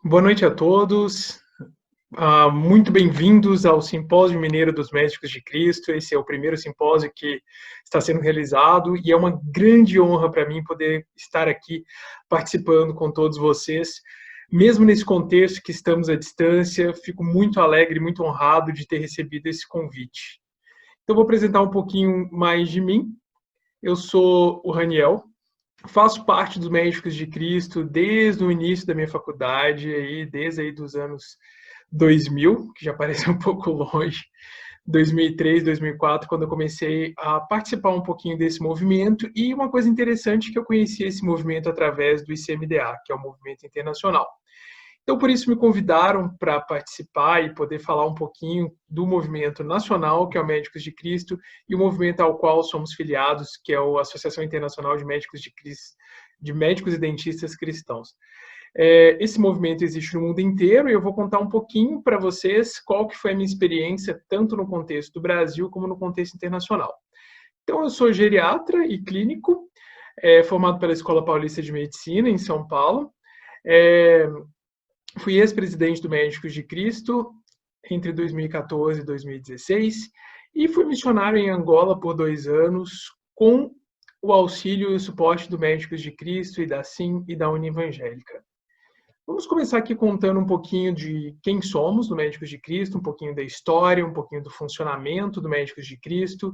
Boa noite a todos. Muito bem-vindos ao Simpósio Mineiro dos Médicos de Cristo. Esse é o primeiro simpósio que está sendo realizado e é uma grande honra para mim poder estar aqui participando com todos vocês. Mesmo nesse contexto que estamos à distância, fico muito alegre e muito honrado de ter recebido esse convite. Então, vou apresentar um pouquinho mais de mim. Eu sou o Raniel. Faço parte dos Médicos de Cristo desde o início da minha faculdade, desde aí dos anos 2000, que já parece um pouco longe, 2003, 2004, quando eu comecei a participar um pouquinho desse movimento. E uma coisa interessante é que eu conheci esse movimento através do ICMDA, que é o Movimento Internacional. Então, por isso, me convidaram para participar e poder falar um pouquinho do movimento nacional, que é o Médicos de Cristo, e o movimento ao qual somos filiados, que é a Associação Internacional de Médicos de Cristo, de Médicos e Dentistas Cristãos. Esse movimento existe no mundo inteiro e eu vou contar um pouquinho para vocês qual que foi a minha experiência, tanto no contexto do Brasil como no contexto internacional. Então, eu sou geriatra e clínico, formado pela Escola Paulista de Medicina, em São Paulo. Fui ex-presidente do Médicos de Cristo entre 2014 e 2016 e fui missionário em Angola por 2 anos com o auxílio e o suporte do Médicos de Cristo e da SIM e da Univangélica. Vamos começar aqui contando um pouquinho de quem somos no Médicos de Cristo, um pouquinho da história, um pouquinho do funcionamento do Médicos de Cristo,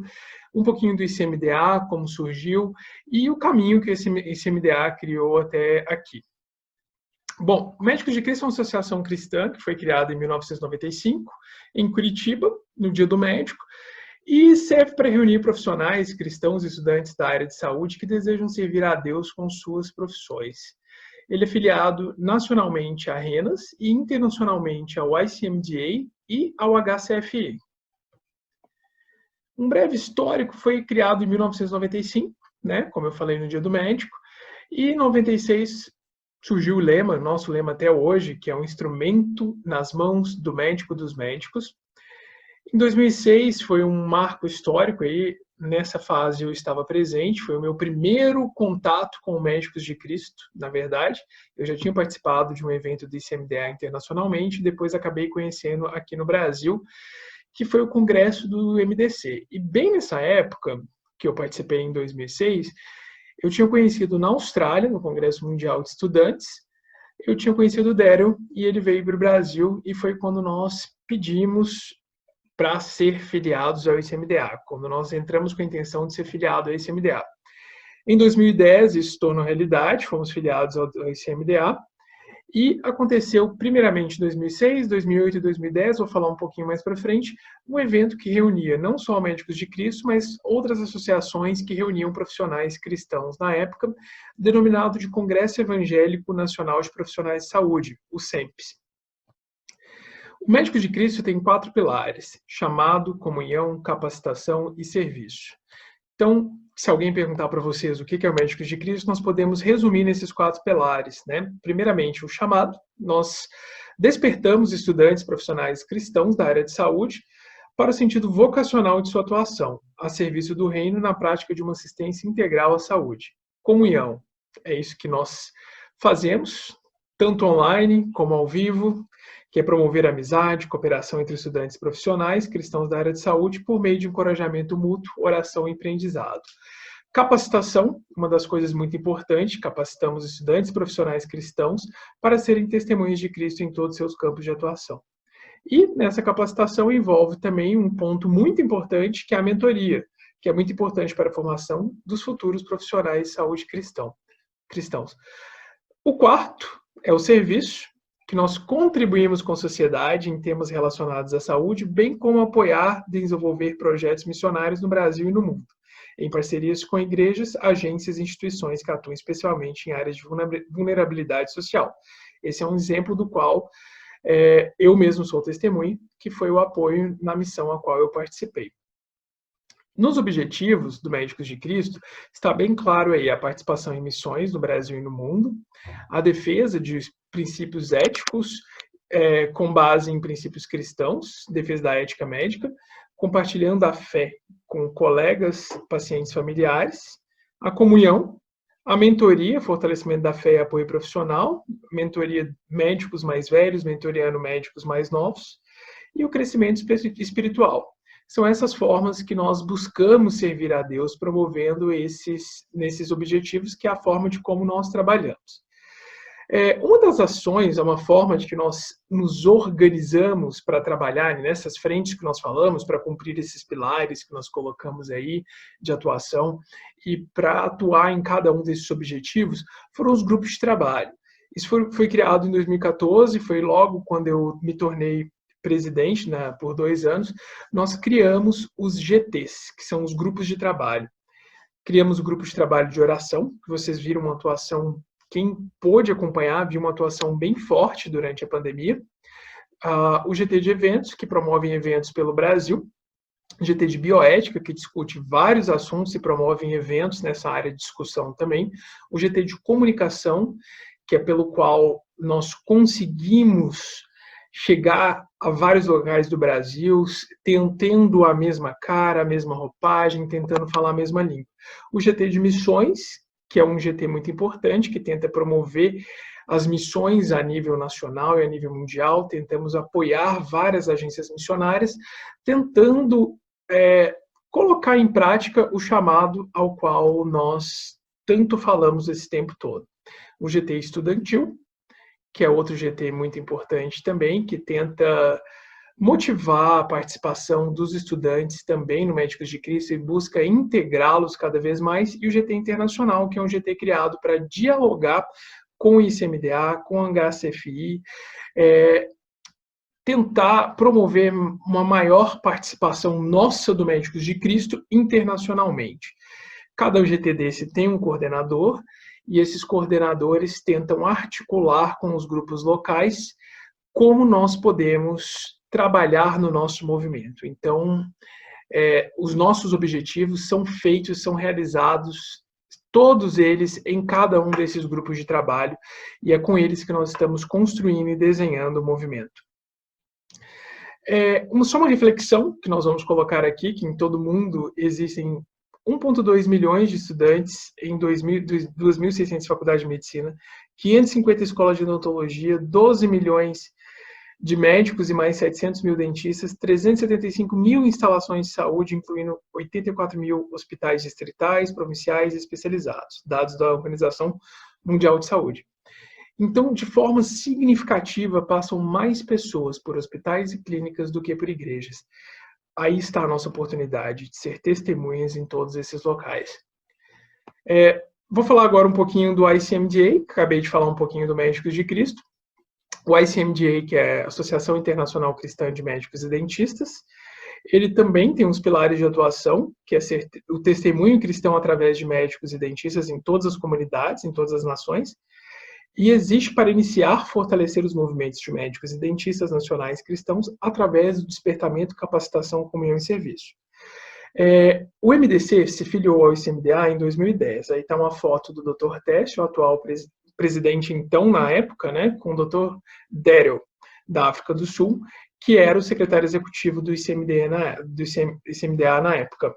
um pouquinho do ICMDA, como surgiu, e o caminho que esse ICMDA criou até aqui. Bom, o Médicos de Cristo é uma associação cristã que foi criada em 1995, em Curitiba, no Dia do Médico, e serve para reunir profissionais, cristãos e estudantes da área de saúde que desejam servir a Deus com suas profissões. Ele é filiado nacionalmente à RENAS e internacionalmente ao ICMDA e ao HCFE. Um breve histórico: foi criado em 1995, né, como eu falei, no Dia do Médico, e em 96 surgiu o lema, nosso lema até hoje, que é um instrumento nas mãos do médico dos médicos. Em 2006 foi um marco histórico, aí nessa fase eu estava presente, foi o meu primeiro contato com Médicos de Cristo, na verdade. Eu já tinha participado de um evento do ICMDA internacionalmente, depois acabei conhecendo aqui no Brasil, que foi o congresso do MDC. E bem nessa época, que eu participei em 2006, eu tinha conhecido na Austrália, no Congresso Mundial de Estudantes, eu tinha conhecido o Daryl e ele veio para o Brasil e foi quando nós pedimos para ser filiados ao ICMDA, quando nós entramos com a intenção de ser filiado ao ICMDA. Em 2010, isso se tornou realidade, fomos filiados ao ICMDA, e aconteceu primeiramente em 2006, 2008 e 2010, vou falar um pouquinho mais para frente, um evento que reunia não só Médicos de Cristo, mas outras associações que reuniam profissionais cristãos na época, denominado de Congresso Evangélico Nacional de Profissionais de Saúde, o CEMPS. O Médicos de Cristo tem 4 pilares: chamado, comunhão, capacitação e serviço. Então, se alguém perguntar para vocês o que é o Médicos de Cristo, nós podemos resumir nesses 4 pilares, né? Primeiramente, o chamado. Nós despertamos estudantes profissionais cristãos da área de saúde para o sentido vocacional de sua atuação, a serviço do reino na prática de uma assistência integral à saúde. Comunhão. É isso que nós fazemos, tanto online como ao vivo, que é promover a amizade, cooperação entre estudantes profissionais, cristãos da área de saúde, por meio de encorajamento mútuo, oração e aprendizado. Capacitação, uma das coisas muito importantes, capacitamos estudantes profissionais cristãos para serem testemunhas de Cristo em todos os seus campos de atuação. E nessa capacitação envolve também um ponto muito importante, que é a mentoria, que é muito importante para a formação dos futuros profissionais de saúde cristãos. O quarto é o serviço, que nós contribuímos com a sociedade em temas relacionados à saúde, bem como apoiar e desenvolver projetos missionários no Brasil e no mundo, em parcerias com igrejas, agências e instituições que atuam especialmente em áreas de vulnerabilidade social. Esse é um exemplo do qual eu mesmo sou testemunha, que foi o apoio na missão a qual eu participei. Nos objetivos do Médicos de Cristo, está bem claro aí a participação em missões no Brasil e no mundo, a defesa de princípios éticos com base em princípios cristãos, defesa da ética médica, compartilhando a fé com colegas, pacientes familiares, a comunhão, A mentoria, fortalecimento da fé e apoio profissional, mentoria médicos mais velhos, mentoriando médicos mais novos, e o crescimento espiritual. São essas formas que nós buscamos servir a Deus, promovendo nesses objetivos, que é a forma de como nós trabalhamos. Uma das ações, é uma forma de que nós nos organizamos para trabalhar nessas frentes que nós falamos, para cumprir esses pilares que nós colocamos aí de atuação e para atuar em cada um desses objetivos, foram os grupos de trabalho. Isso foi criado em 2014, foi logo quando eu me tornei presidente, né, por 2 anos, nós criamos os GTs, que são os grupos de trabalho. Criamos o grupo de trabalho de oração, que vocês viram uma atuação. Quem pôde acompanhar viu uma atuação bem forte durante a pandemia. O GT de eventos, que promovem eventos pelo Brasil. O GT de bioética, que discute vários assuntos e promovem eventos nessa área de discussão também. O GT de comunicação, que é pelo qual nós conseguimos chegar a vários locais do Brasil, tendo a mesma cara, a mesma roupagem, tentando falar a mesma língua. O GT de missões, que é um GT muito importante, que tenta promover as missões a nível nacional e a nível mundial. Tentamos apoiar várias agências missionárias, tentando colocar em prática o chamado ao qual nós tanto falamos esse tempo todo. O GT estudantil, que é outro GT muito importante também, que tenta motivar a participação dos estudantes também no Médicos de Cristo e busca integrá-los cada vez mais, e o GT Internacional, que é um GT criado para dialogar com o ICMDA, com a HCFI, tentar promover uma maior participação nossa do Médicos de Cristo internacionalmente. Cada GT desse tem um coordenador, e esses coordenadores tentam articular com os grupos locais como nós podemos trabalhar no nosso movimento. Então, os nossos objetivos são feitos, são realizados, todos eles em cada um desses grupos de trabalho, e é com eles que nós estamos construindo e desenhando o movimento. Só uma reflexão que nós vamos colocar aqui, que em todo mundo existem 1,2 milhões de estudantes em 2.600 faculdades de medicina, 550 escolas de odontologia, 12 milhões de médicos e mais 700 mil dentistas, 375 mil instalações de saúde, incluindo 84 mil hospitais distritais, provinciais e especializados, dados da Organização Mundial de Saúde. Então, de forma significativa, passam mais pessoas por hospitais e clínicas do que por igrejas. Aí está a nossa oportunidade de ser testemunhas em todos esses locais. Vou falar agora um pouquinho do ICMDA, acabei de falar um pouquinho do Médicos de Cristo. O ICMDA, que é a Associação Internacional Cristã de Médicos e Dentistas, ele também tem uns pilares de atuação, que é ser o testemunho cristão através de médicos e dentistas em todas as comunidades, em todas as nações, e existe para iniciar, fortalecer os movimentos de médicos e dentistas nacionais cristãos através do despertamento, capacitação, comunhão e serviço. O MDC se filiou ao ICMDA em 2010. Aí está uma foto do Dr. Teste, o atual presidente então, na época, né, com o Dr. Daryl, da África do Sul, que era o secretário executivo do ICMDA na época.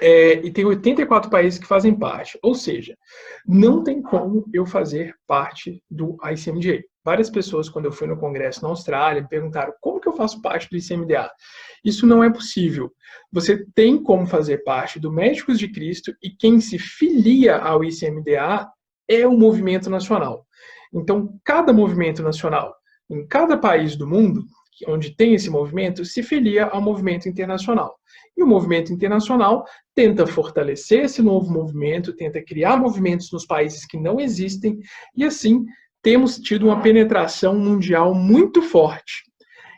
E tem 84 países que fazem parte, ou seja, não tem como eu fazer parte do ICMDA. Várias pessoas, quando eu fui no congresso na Austrália, me perguntaram como que eu faço parte do ICMDA. Isso não é possível. Você tem como fazer parte do Médicos de Cristo, e quem se filia ao ICMDA é o movimento nacional. Então, cada movimento nacional, em cada país do mundo, onde tem esse movimento, se filia ao movimento internacional. E o movimento internacional tenta fortalecer esse novo movimento, tenta criar movimentos nos países que não existem, e assim temos tido uma penetração mundial muito forte.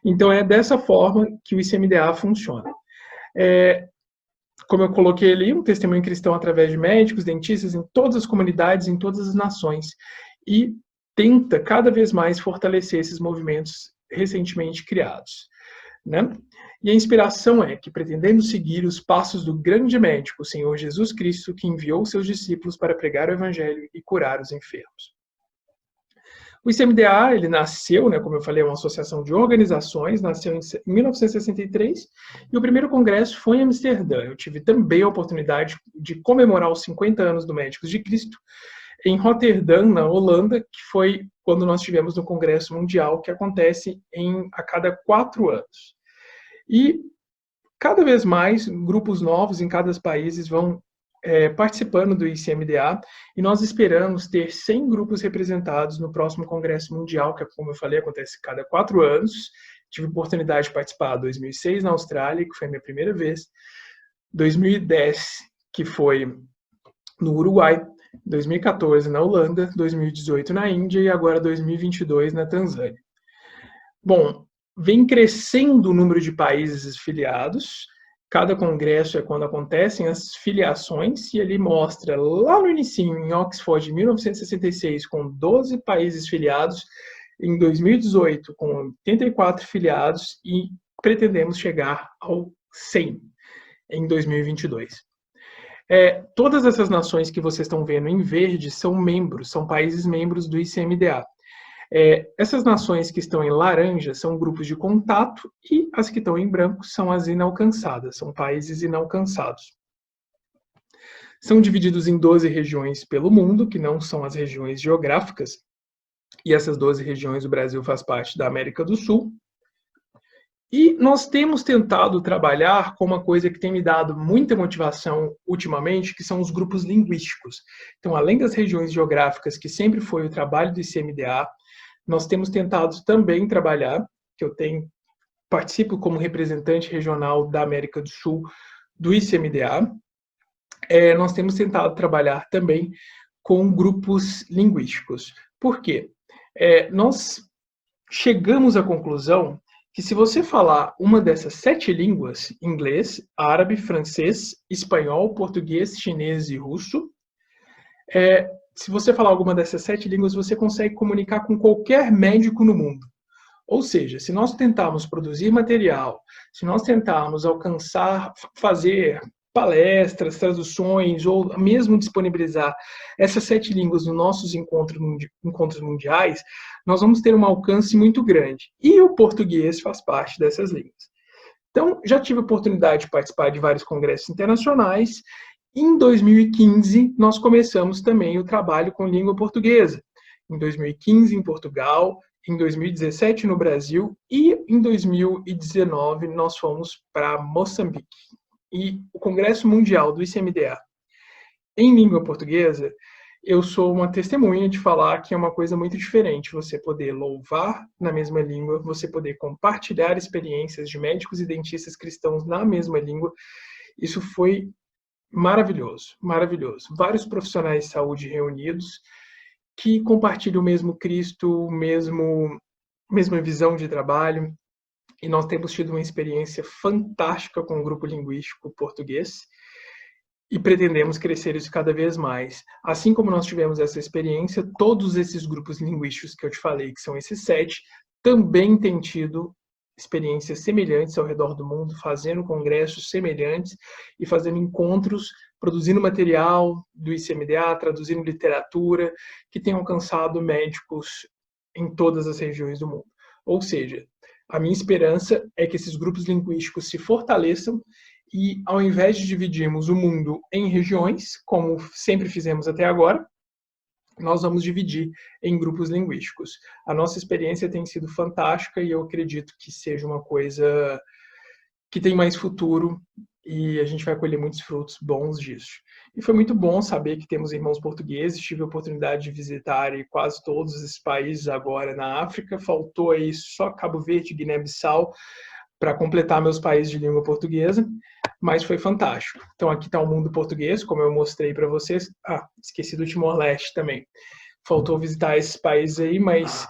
Então é dessa forma que o ICMDA funciona. Como eu coloquei ali, um testemunho cristão através de médicos, dentistas, em todas as comunidades, em todas as nações, e tenta cada vez mais fortalecer esses movimentos recentemente criados, né? E a inspiração é que pretendemos seguir os passos do grande médico, o Senhor Jesus Cristo, que enviou seus discípulos para pregar o Evangelho e curar os enfermos. O ICMDA, ele nasceu, né, como eu falei, é uma associação de organizações, nasceu em 1963, e o primeiro congresso foi em Amsterdã. Eu tive também a oportunidade de comemorar os 50 anos do Médicos de Cristo em Roterdã, na Holanda, que foi quando nós tivemos no Congresso Mundial, que acontece a cada 4 anos. E cada vez mais grupos novos em cada país vão participando do ICMDA, e nós esperamos ter 100 grupos representados no próximo Congresso Mundial, que, como eu falei, acontece cada 4 anos. Tive a oportunidade de participar em 2006 na Austrália, que foi a minha primeira vez, 2010, que foi no Uruguai, 2014 na Holanda, 2018 na Índia e agora 2022 na Tanzânia. Bom, vem crescendo o número de países filiados. Cada congresso é quando acontecem as filiações, e ele mostra lá no inicinho, em Oxford, em 1966, com 12 países filiados, em 2018, com 84 filiados, e pretendemos chegar ao 100 em 2022. Todas essas nações que vocês estão vendo em verde são membros, são países membros do ICMDA. Essas nações que estão em laranja são grupos de contato, e as que estão em branco são as inalcançadas, são países inalcançados. São divididos em 12 regiões pelo mundo, que não são as regiões geográficas, e essas 12 regiões o Brasil faz parte da América do Sul. E nós temos tentado trabalhar com uma coisa que tem me dado muita motivação ultimamente, que são os grupos linguísticos. Então, além das regiões geográficas, que sempre foi o trabalho do ICMDA, nós temos tentado também trabalhar, que eu participo como representante regional da América do Sul do ICMDA, nós temos tentado trabalhar também com grupos linguísticos. Por quê? Nós chegamos à conclusão que se você falar uma dessas 7 línguas, inglês, árabe, francês, espanhol, português, chinês e russo, se você falar alguma dessas 7 línguas, você consegue comunicar com qualquer médico no mundo. Ou seja, se nós tentarmos produzir material, se nós tentarmos alcançar, fazer palestras, traduções, ou mesmo disponibilizar essas 7 línguas nos nossos encontros mundiais, nós vamos ter um alcance muito grande. E o português faz parte dessas línguas. Então, já tive a oportunidade de participar de vários congressos internacionais. Em 2015, nós começamos também o trabalho com língua portuguesa. Em 2015, em Portugal, em 2017, no Brasil, e em 2019, nós fomos para Moçambique. E o Congresso Mundial do ICMDA em língua portuguesa, eu sou uma testemunha de falar que é uma coisa muito diferente você poder louvar na mesma língua, você poder compartilhar experiências de médicos e dentistas cristãos na mesma língua. Isso foi maravilhoso, maravilhoso. Vários profissionais de saúde reunidos que compartilham o mesmo Cristo, mesma visão de trabalho, e nós temos tido uma experiência fantástica com o grupo linguístico português, e pretendemos crescer isso cada vez mais. Assim como nós tivemos essa experiência, todos esses grupos linguísticos que eu te falei, que são esses 7, também têm tido experiências semelhantes ao redor do mundo, fazendo congressos semelhantes e fazendo encontros, produzindo material do ICMDA, traduzindo literatura, que tem alcançado médicos em todas as regiões do mundo. Ou seja, a minha esperança é que esses grupos linguísticos se fortaleçam e, ao invés de dividirmos o mundo em regiões, como sempre fizemos até agora, nós vamos dividir em grupos linguísticos. A nossa experiência tem sido fantástica e eu acredito que seja uma coisa que tem mais futuro e a gente vai colher muitos frutos bons disso. E foi muito bom saber que temos irmãos portugueses. Tive a oportunidade de visitar quase todos esses países agora na África. Faltou aí só Cabo Verde e Guiné-Bissau para completar meus países de língua portuguesa, mas foi fantástico. Então aqui está o mundo português, como eu mostrei para vocês. Esqueci do Timor-Leste também. Faltou visitar esses países aí, mas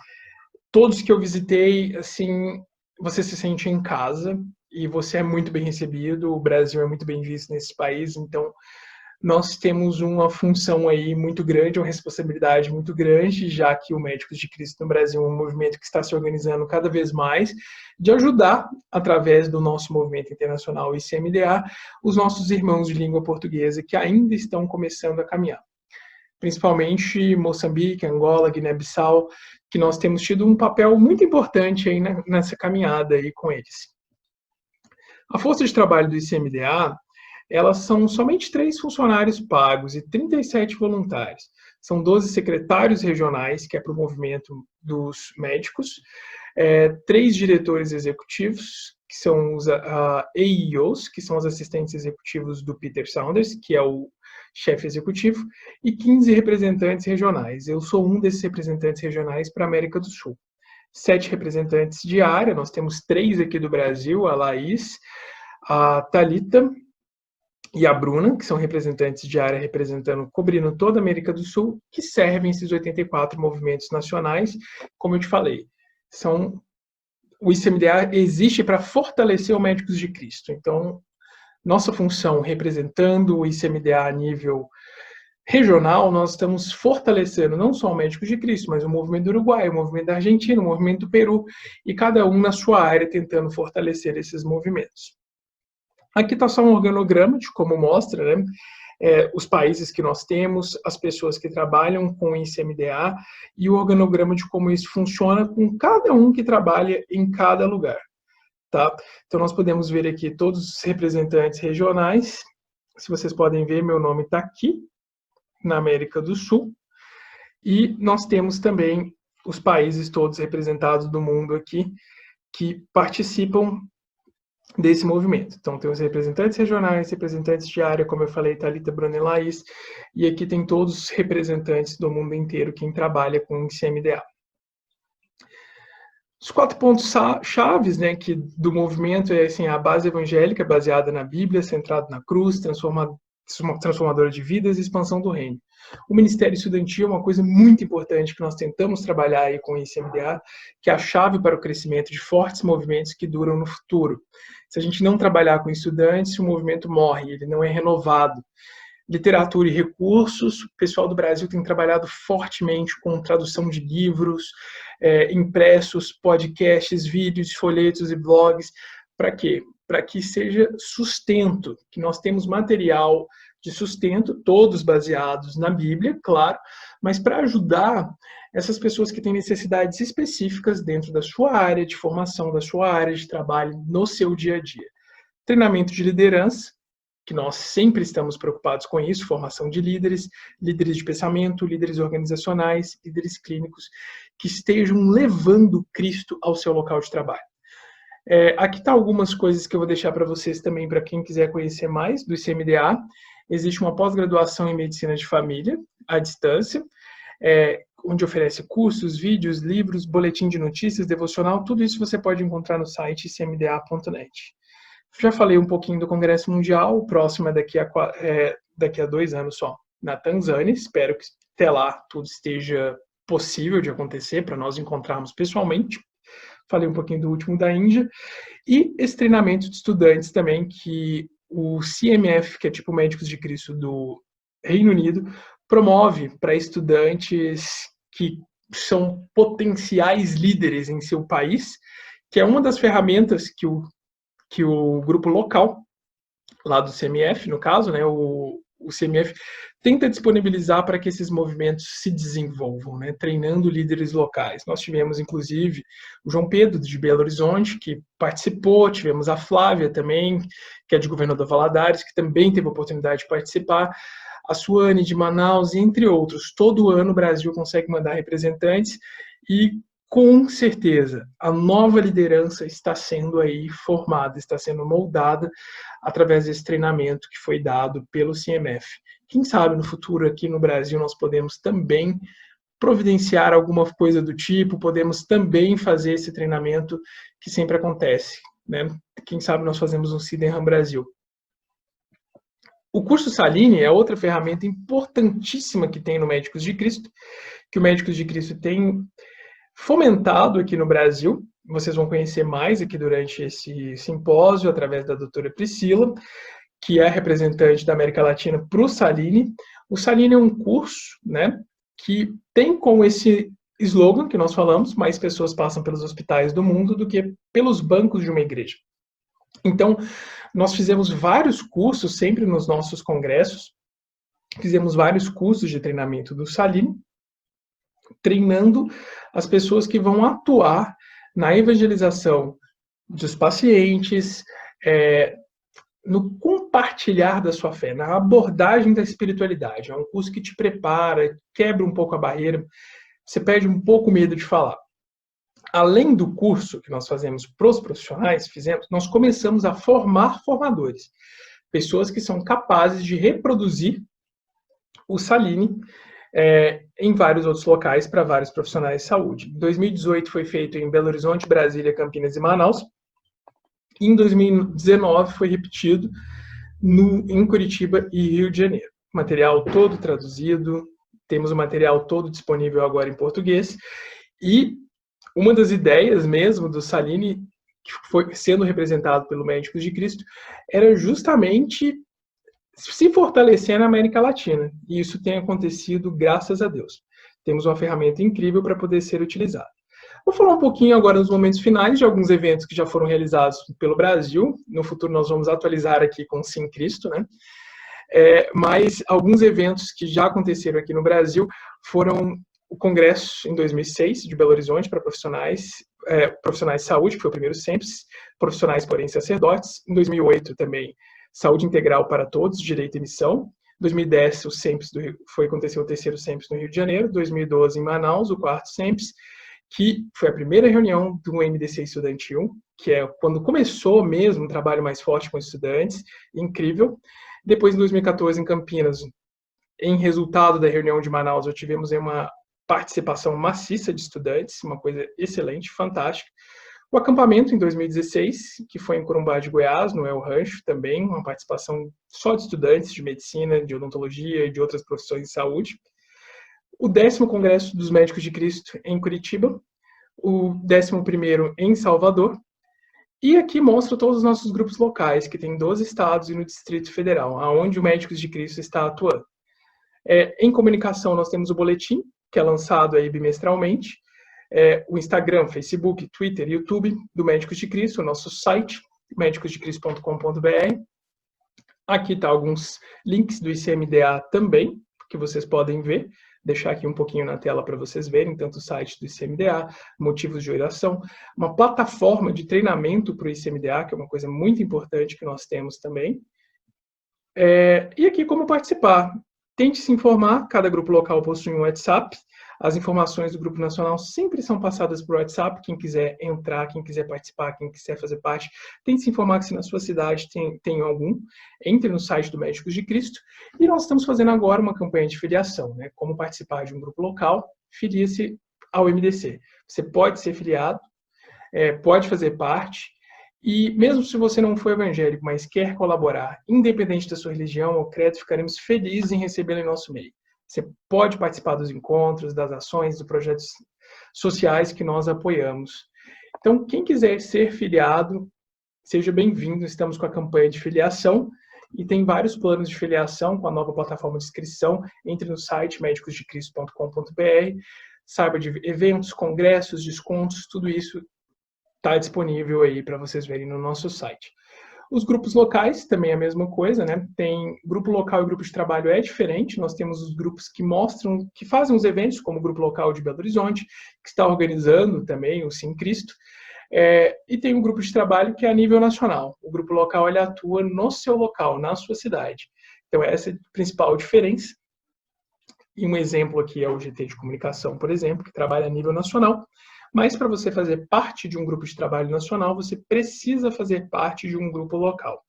todos que eu visitei, assim, você se sente em casa e você é muito bem recebido. O Brasil é muito bem visto nesses países, então nós temos uma função aí muito grande, uma responsabilidade muito grande, já que o Médicos de Cristo no Brasil é um movimento que está se organizando cada vez mais, de ajudar, através do nosso movimento internacional ICMDA, os nossos irmãos de língua portuguesa que ainda estão começando a caminhar. principalmente Moçambique, Angola, Guiné-Bissau, que nós temos tido um papel muito importante aí nessa caminhada aí com eles. A força de trabalho do ICMDA, elas são somente 3 funcionários pagos e 37 voluntários. São 12 secretários regionais, que é para o movimento dos médicos, 3 diretores executivos, que são os AEOs, que são os assistentes executivos do Peter Saunders, que é o chefe executivo, e 15 representantes regionais. Eu sou um desses representantes regionais para a América do Sul. 7 representantes de área, nós temos 3 aqui do Brasil, a Laís, a Thalita e a Bruna, que são representantes de área cobrindo toda a América do Sul, que servem esses 84 movimentos nacionais, como eu te falei. O ICMDA existe para fortalecer o Médicos de Cristo. Então, nossa função representando o ICMDA a nível regional, nós estamos fortalecendo não só o Médicos de Cristo, mas o movimento do Uruguai, o movimento da Argentina, o movimento do Peru, e cada um na sua área tentando fortalecer esses movimentos. Aqui está só um organograma de como mostra, né? Os países que nós temos, as pessoas que trabalham com o ICMDA e o organograma de como isso funciona com cada um que trabalha em cada lugar. Tá? Então, nós podemos ver aqui todos os representantes regionais. Se vocês podem ver, meu nome está aqui, na América do Sul. E nós temos também os países todos representados do mundo aqui que participam desse movimento. Então, tem os representantes regionais, representantes de área, como eu falei, Thalita, Bruna e Laís, e aqui tem todos os representantes do mundo inteiro, quem trabalha com o ICMDA. Os 4 pontos chaves, né, que do movimento é assim, a base evangélica, baseada na Bíblia, centrado na cruz, transformadora de vidas e expansão do reino. O Ministério Estudantil é uma coisa muito importante que nós tentamos trabalhar aí com o ICMDA, que é a chave para o crescimento de fortes movimentos que duram no futuro. Se a gente não trabalhar com estudantes, o movimento morre, ele não é renovado. Literatura e recursos, o pessoal do Brasil tem trabalhado fortemente com tradução de livros, impressos, podcasts, vídeos, folhetos e blogs. Para quê? Para que seja sustento, que nós temos material de sustento, todos baseados na Bíblia, claro, mas para ajudar essas pessoas que têm necessidades específicas dentro da sua área de formação, da sua área de trabalho, no seu dia a dia. Treinamento de liderança, que nós sempre estamos preocupados com isso, formação de líderes, líderes de pensamento, líderes organizacionais, líderes clínicos, que estejam levando Cristo ao seu local de trabalho. Aqui está algumas coisas que eu vou deixar para vocês também, para quem quiser conhecer mais do ICMDA. Existe uma pós-graduação em Medicina de Família, à distância, onde oferece cursos, vídeos, livros, boletim de notícias, devocional, tudo isso você pode encontrar no site icmda.net. Já falei um pouquinho do Congresso Mundial, o próximo é daqui a 2 anos só, na Tanzânia. Espero que até lá tudo esteja possível de acontecer, para nós encontrarmos pessoalmente. Falei um pouquinho do último da Índia. E esse treinamento de estudantes também, que o CMF, que é tipo Médicos de Cristo do Reino Unido, promove para estudantes que são potenciais líderes em seu país, que é uma das ferramentas que o grupo local, lá do CMF, no caso, né, o CMF tenta disponibilizar para que esses movimentos se desenvolvam, né, treinando líderes locais. Nós tivemos, inclusive, o João Pedro, de Belo Horizonte, que participou, tivemos a Flávia também, que é de Governador Valadares, que também teve a oportunidade de participar, a Suane, de Manaus, entre outros. Todo ano o Brasil consegue mandar representantes e, com certeza, a nova liderança está sendo aí formada, está sendo moldada através desse treinamento que foi dado pelo CMF. Quem sabe no futuro aqui no Brasil nós podemos também providenciar alguma coisa do tipo, podemos também fazer esse treinamento que sempre acontece, né? Quem sabe nós fazemos um Sydenham Brasil. O curso Saline é outra ferramenta importantíssima que tem no Médicos de Cristo, que o Médicos de Cristo tem fomentado aqui no Brasil. Vocês vão conhecer mais aqui durante esse simpósio, através da doutora Priscila, que é representante da América Latina para o Saline. O Saline é um curso, né, que tem como esse slogan que nós falamos: mais pessoas passam pelos hospitais do mundo do que pelos bancos de uma igreja. Então, nós fizemos vários cursos sempre nos nossos congressos, fizemos vários cursos de treinamento do Saline, treinando as pessoas que vão atuar na evangelização dos pacientes, no compartilhar da sua fé, na abordagem da espiritualidade. É um curso que te prepara, quebra um pouco a barreira, você perde um pouco o medo de falar. Além do curso que nós fazemos para os profissionais, nós começamos a formar formadores, pessoas que são capazes de reproduzir o Saline em vários outros locais para vários profissionais de saúde. Em 2018 foi feito em Belo Horizonte, Brasília, Campinas e Manaus. E em 2019 foi repetido em Curitiba e Rio de Janeiro. Material todo traduzido, temos o material todo disponível agora em português. E uma das ideias mesmo do Saline, que foi sendo representado pelo Médicos de Cristo, era justamente se fortalecer na América Latina. E isso tem acontecido graças a Deus. Temos uma ferramenta incrível para poder ser utilizada. Vou falar um pouquinho agora nos momentos finais de alguns eventos que já foram realizados pelo Brasil. No futuro nós vamos atualizar aqui com o Sim Cristo, né? Mas alguns eventos que já aconteceram aqui no Brasil foram o Congresso em 2006 de Belo Horizonte para profissionais de saúde, que foi o primeiro SEMPS, profissionais porém sacerdotes. Em 2008 também Saúde Integral para Todos, Direito e Missão. Em 2010 o SEMPS aconteceu o terceiro SEMPS no Rio de Janeiro. 2012 em Manaus, o quarto SEMPS, que foi a primeira reunião do MDC estudantil, que é quando começou mesmo um trabalho mais forte com estudantes, incrível. Depois, em 2014, em Campinas, em resultado da reunião de Manaus, tivemos uma participação maciça de estudantes, uma coisa excelente, fantástica. O acampamento em 2016, que foi em Corumbá de Goiás, no El Rancho também, uma participação só de estudantes de medicina, de odontologia e de outras profissões de saúde. O 10º Congresso dos Médicos de Cristo em Curitiba, o 11º em Salvador, e aqui mostra todos os nossos grupos locais, que tem em 12 estados e no Distrito Federal, onde o Médicos de Cristo está atuando. Em comunicação, nós temos o boletim, que é lançado aí bimestralmente, o Instagram, Facebook, Twitter, YouTube do Médicos de Cristo, o nosso site, medicosdecristo.com.br. Aqui está alguns links do ICMDA também, que vocês podem ver. Deixar aqui um pouquinho na tela para vocês verem, tanto o site do ICMDA, motivos de oração, uma plataforma de treinamento para o ICMDA, que é uma coisa muito importante que nós temos também. E aqui como participar. Tente se informar, cada grupo local possui um WhatsApp. As informações do Grupo Nacional sempre são passadas por WhatsApp. Quem quiser entrar, quem quiser participar, quem quiser fazer parte, tente se informar que se na sua cidade tem algum, entre no site do Médicos de Cristo. E nós estamos fazendo agora uma campanha de filiação, né? Como participar de um grupo local, filie-se ao MDC. Você pode ser filiado, pode fazer parte, e mesmo se você não for evangélico, mas quer colaborar, independente da sua religião ou credo, ficaremos felizes em recebê-lo em nosso meio. Você pode participar dos encontros, das ações, dos projetos sociais que nós apoiamos. Então, quem quiser ser filiado, seja bem-vindo. Estamos com a campanha de filiação e tem vários planos de filiação com a nova plataforma de inscrição. Entre no site medicosdecristo.com.br, saiba de eventos, congressos, descontos, tudo isso está disponível aí para vocês verem no nosso site. Os grupos locais também é a mesma coisa, né? Tem grupo local e grupo de trabalho é diferente. Nós temos os grupos que fazem os eventos, como o Grupo Local de Belo Horizonte, que está organizando também o Sim Cristo. E tem um grupo de trabalho que é a nível nacional. O grupo local ele atua no seu local, na sua cidade. Então essa é a principal diferença. E um exemplo aqui é o GT de Comunicação, por exemplo, que trabalha a nível nacional. Mas para você fazer parte de um grupo de trabalho nacional, você precisa fazer parte de um grupo local.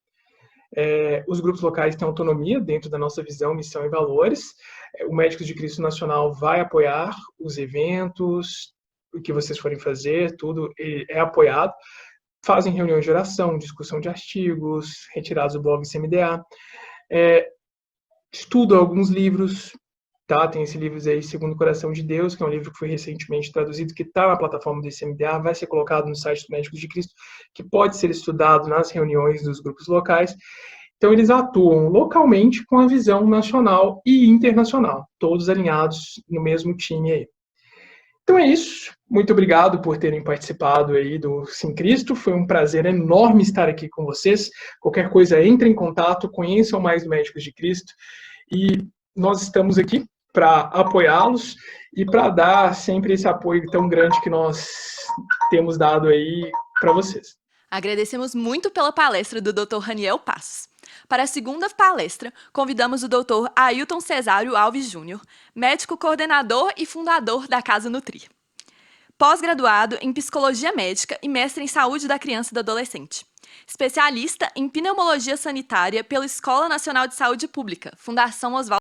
Os grupos locais têm autonomia dentro da nossa visão, missão e valores. O Médicos de Cristo Nacional vai apoiar os eventos, o que vocês forem fazer, tudo é apoiado. Fazem reuniões de oração, discussão de artigos, retirados do blog CMDA. Estudam alguns livros. Tá, tem esse livro aí, Segundo o Coração de Deus, que é um livro que foi recentemente traduzido, que está na plataforma do ICMDA, vai ser colocado no site do Médicos de Cristo, que pode ser estudado nas reuniões dos grupos locais. Então, eles atuam localmente com a visão nacional e internacional, todos alinhados no mesmo time aí. Então é isso. Muito obrigado por terem participado aí do Sim Cristo. Foi um prazer enorme estar aqui com vocês. Qualquer coisa, entre em contato, conheçam mais do Médicos de Cristo e nós estamos aqui para apoiá-los e para dar sempre esse apoio tão grande que nós temos dado aí para vocês. Agradecemos muito pela palestra do Dr. Raniel Passos. Para a segunda palestra, convidamos o Dr. Ailton Cesário Alves Júnior, médico coordenador e fundador da Casa Nutri. Pós-graduado em Psicologia Médica e mestre em Saúde da Criança e do Adolescente. Especialista em Pneumologia Sanitária pela Escola Nacional de Saúde Pública, Fundação Oswaldo